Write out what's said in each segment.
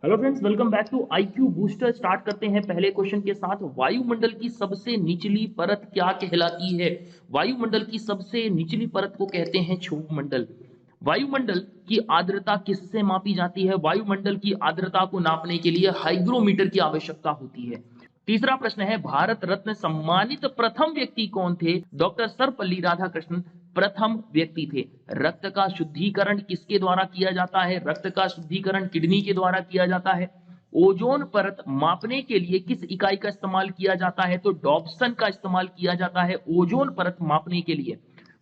Hello friends, welcome back to IQ booster. Start करते हैं पहले क्वेश्चन के साथ। वायुमंडल की सबसे निचली परत क्या कहलाती है? वायुमंडल की सबसे निचली परत को कहते हैं क्षोभ मंडल। वायुमंडल की आर्द्रता किससे मापी जाती है? वायुमंडल की आर्द्रता को नापने के लिए हाइग्रोमीटर की आवश्यकता होती है। तीसरा प्रश्न है, भारत रत्न सम्मानित प्रथम व्यक्ति कौन थे? डॉक्टर सर्वपल्ली राधाकृष्णन प्रथम व्यक्ति थे। रक्त का शुद्धिकरण किसके द्वारा किया जाता है? रक्त का शुद्धिकरण किडनी के द्वारा किया जाता है। ओजोन परत मापने के लिए किस इकाई का इस्तेमाल किया जाता है? तो डॉप्सन का इस्तेमाल किया जाता है ओजोन परत मापने के लिए।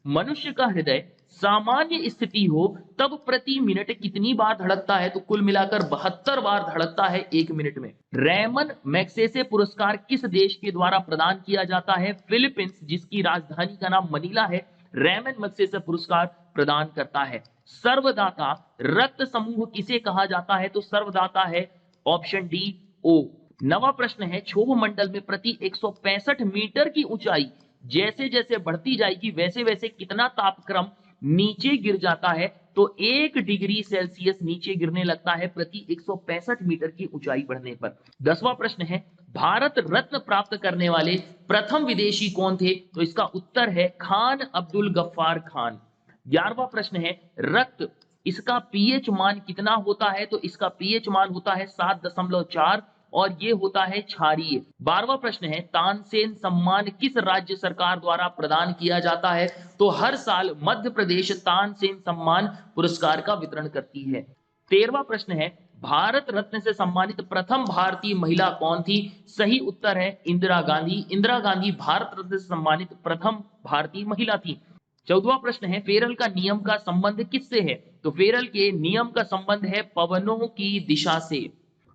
मनुष्य का हृदय सामान्य स्थिति हो तब प्रति मिनट कितनी बार धड़कता है? तो कुल मिलाकर 72 बार धड़कता है 1 मिनट में। रैमन मैग्सेसे पुरस्कार किस देश के द्वारा प्रदान किया जाता है? फिलीपींस, जिसकी राजधानी का नाम मनीला है, रैमन मैग्सेसे पुरस्कार प्रदान करता है। सर्वदाता रक्त समूह किसे कहा जाता है? तो सर्वदाता है ऑप्शन डी ओ। नवा प्रश्न है, क्षोभ मंडल में प्रति 165 मीटर की ऊंचाई जैसे जैसे बढ़ती जाएगी वैसे वैसे कितना तापक्रम नीचे गिर जाता है? तो 1 डिग्री सेल्सियस नीचे गिरने लगता है प्रति 165 मीटर की ऊंचाई बढ़ने पर। 10वां प्रश्न है, भारत रत्न प्राप्त करने वाले प्रथम विदेशी कौन थे? तो इसका उत्तर है खान अब्दुल गफ्फार खान। 11वां प्रश्न है, रक्त इसका पीएच मान कितना होता है? तो इसका पीएच मान होता है 7.4 और ये होता है क्षारीय। 12वां प्रश्न है, तानसेन सम्मान किस राज्य सरकार द्वारा प्रदान किया जाता है? तो हर साल मध्य प्रदेश तानसेन सम्मान पुरस्कार का वितरण करती है। 13वां प्रश्न है, भारत रत्न से सम्मानित प्रथम भारतीय महिला कौन थी? सही उत्तर है इंदिरा गांधी। इंदिरा गांधी भारत रत्न से सम्मानित प्रथम भारतीय महिला थी। 14वां प्रश्न है, फेरल का नियम का संबंध किससे है? तो फेरल के नियम का संबंध है पवनों की दिशा से।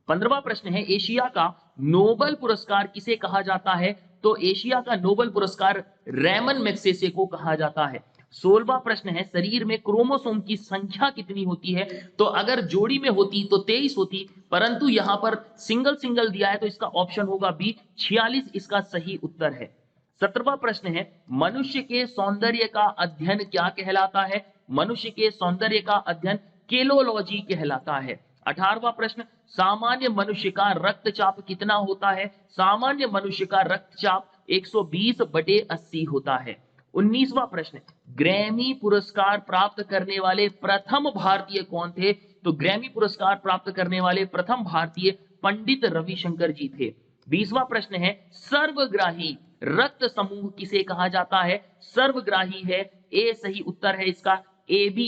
15वां प्रश्न है, एशिया का नोबल पुरस्कार किसे कहा जाता है? तो एशिया का नोबल पुरस्कार रैमन मैग्सेसे को कहा जाता है। 16वां प्रश्न है, शरीर में क्रोमोसोम की संख्या कितनी होती है? तो अगर जोड़ी में होती तो 23 होती, परंतु यहां पर सिंगल सिंगल दिया है तो इसका ऑप्शन होगा बी, 46 इसका सही उत्तर है। 17वां प्रश्न है, मनुष्य के सौंदर्य का अध्ययन क्या कहलाता है? मनुष्य के सौंदर्य का अध्ययन केलोलॉजी कहलाता है। 18वां प्रश्न, सामान्य मनुष्य का रक्तचाप कितना होता है? सामान्य मनुष्य का रक्तचाप 120/80 होता है। 19वां प्रश्न, ग्रैमी पुरस्कार प्राप्त करने वाले प्रथम भारतीय कौन थे? तो ग्रैमी पुरस्कार प्राप्त करने वाले प्रथम भारतीय पंडित रविशंकर जी थे। 20वां प्रश्न है, सर्वग्राही रक्त समूह किसे कहा जाता है? सर्वग्राही है ए, सही उत्तर है इसका ए बी,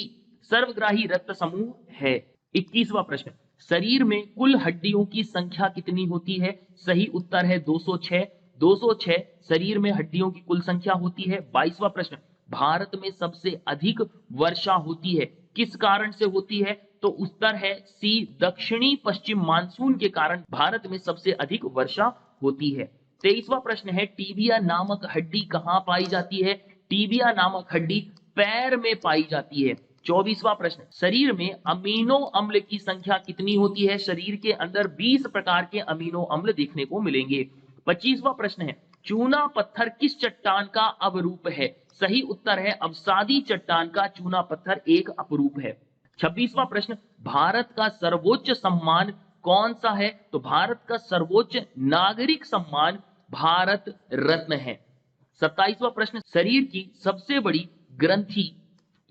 सर्वग्राही रक्त समूह है। 21वां प्रश्न, शरीर में कुल हड्डियों की संख्या कितनी होती है? सही उत्तर है 206। 206 शरीर में हड्डियों की कुल संख्या होती है। 22वां प्रश्न, भारत में सबसे अधिक वर्षा होती है, किस कारण से होती है? तो उत्तर है सी, दक्षिणी पश्चिम मानसून के कारण भारत में सबसे अधिक वर्षा होती है। 23वां प्रश्न है, टीबिया नामक हड्डी कहां पाई जाती है? टीबिया नामक हड्डी पैर में पाई जाती है। 24वां प्रश्न, शरीर में अमीनो अम्ल की संख्या कितनी होती है? शरीर के अंदर 20 प्रकार के अमीनो अम्ल देखने को मिलेंगे। 25वां प्रश्न है, चूना पत्थर किस चट्टान का अवरूप है? सही उत्तर है अवसादी चट्टान का चूना पत्थर एक अपरूप है। 26वां प्रश्न, भारत का सर्वोच्च सम्मान कौन सा है? तो भारत का सर्वोच्च नागरिक सम्मान भारत रत्न है। 27वां प्रश्न, शरीर की सबसे बड़ी ग्रंथि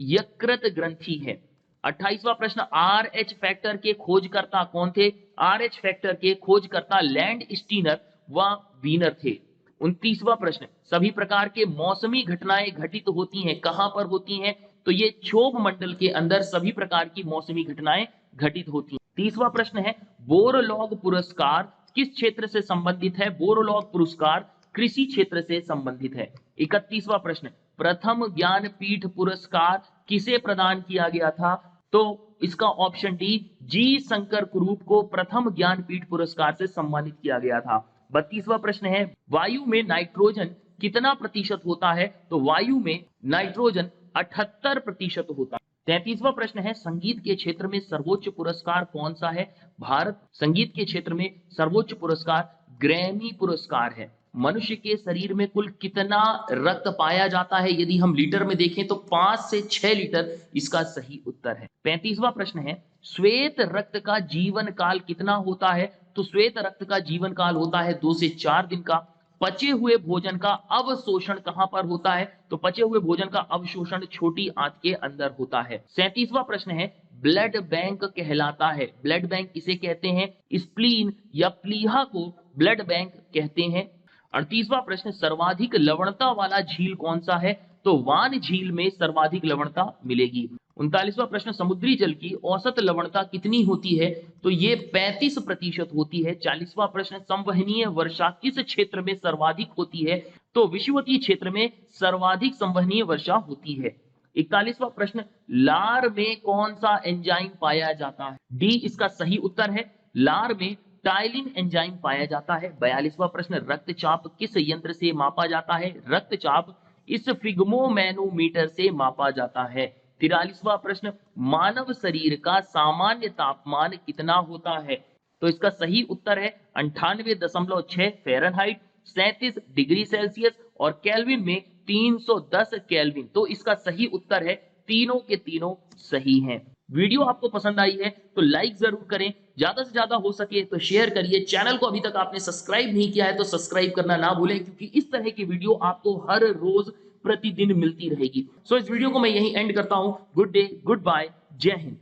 यकृत ग्रंथि है। 28वां प्रश्न, आर एच फैक्टर के खोजकर्ता कौन थे? आर एच फैक्टर के खोजकर्ता लैंड स्टीनर व वीनर थे। 29वां प्रश्न, सभी प्रकार के मौसमी घटनाएं घटित होती हैं, कहां पर होती हैं? तो ये क्षोभ मंडल के अंदर सभी प्रकार की मौसमी घटनाएं घटित होती हैं। 30वां प्रश्न है, बोरलॉग पुरस्कार किस क्षेत्र से संबंधित है? बोरलॉग पुरस्कार कृषि क्षेत्र से संबंधित है। 31वां प्रश्न, प्रथम ज्ञानपीठ पुरस्कार किसे प्रदान किया गया था? तो इसका ऑप्शन डी, जी शंकर कुरूप को प्रथम ज्ञानपीठ पुरस्कार से सम्मानित किया गया था। 32वां प्रश्न है, वायु में नाइट्रोजन कितना प्रतिशत होता है? तो वायु में नाइट्रोजन 78% होता है। 33वां प्रश्न है, संगीत के क्षेत्र में सर्वोच्च पुरस्कार कौन सा है? भारत संगीत के क्षेत्र में सर्वोच्च पुरस्कार ग्रैमी पुरस्कार है। मनुष्य के शरीर में कुल कितना रक्त पाया जाता है? यदि हम लीटर में देखें तो 5 से 6 लीटर इसका सही उत्तर है। 35वां प्रश्न है, श्वेत रक्त का जीवन काल कितना होता है? तो श्वेत रक्त का जीवन काल होता है 2 से 4 दिन का। पचे हुए भोजन का अवशोषण कहां पर होता है? तो पचे हुए भोजन का अवशोषण छोटी आंत के अंदर होता है। 37वां प्रश्न है, ब्लड बैंक कहलाता है। ब्लड बैंक किसे कहते हैं? स्प्लीन या प्लीहा को ब्लड बैंक कहते हैं। 38वां प्रश्न, सर्वाधिक लवणता वाला झील कौन सा है? तो वान झील में सर्वाधिक लवणता मिलेगी। 39वां प्रश्न, समुद्री जल की औसत लवणता कितनी होती है? तो ये 35% होती है। 40वां प्रश्न, संवहनीय वर्षा किस क्षेत्र में सर्वाधिक होती है? तो विषुवतीय क्षेत्र में सर्वाधिक संवहनीय वर्षा होती है। 41वां प्रश्न, लार में कौन सा एंजाइम पाया जाता है? डी इसका सही उत्तर है। लार में टाइलिन एंजाइम पाया जाता है। 42वां प्रश्न, रक्तचाप किस यंत्र से मापा जाता है? रक्तचाप इस फिग्मोमैनोमीटर से मापा जाता है। 43वां प्रश्न, मानव शरीर का सामान्य तापमान कितना होता है? तो इसका सही उत्तर है 98.6 फ़ारेनहाइट, 37 डिग्री सेल्सियस और केल्विन में 310 केल्विन। तो इसका सही उत्तर है, तीनों के तीनों सही हैं। वीडियो आपको पसंद आई है तो लाइक जरूर करें, ज्यादा से ज्यादा हो सके तो शेयर करिए। चैनल को अभी तक आपने सब्सक्राइब नहीं किया है तो सब्सक्राइब करना ना भूलें, क्योंकि इस तरह की वीडियो आपको हर रोज प्रतिदिन मिलती रहेगी। सो इस वीडियो को मैं यहीं एंड करता हूं। गुड डे, गुड बाय, जय हिंद।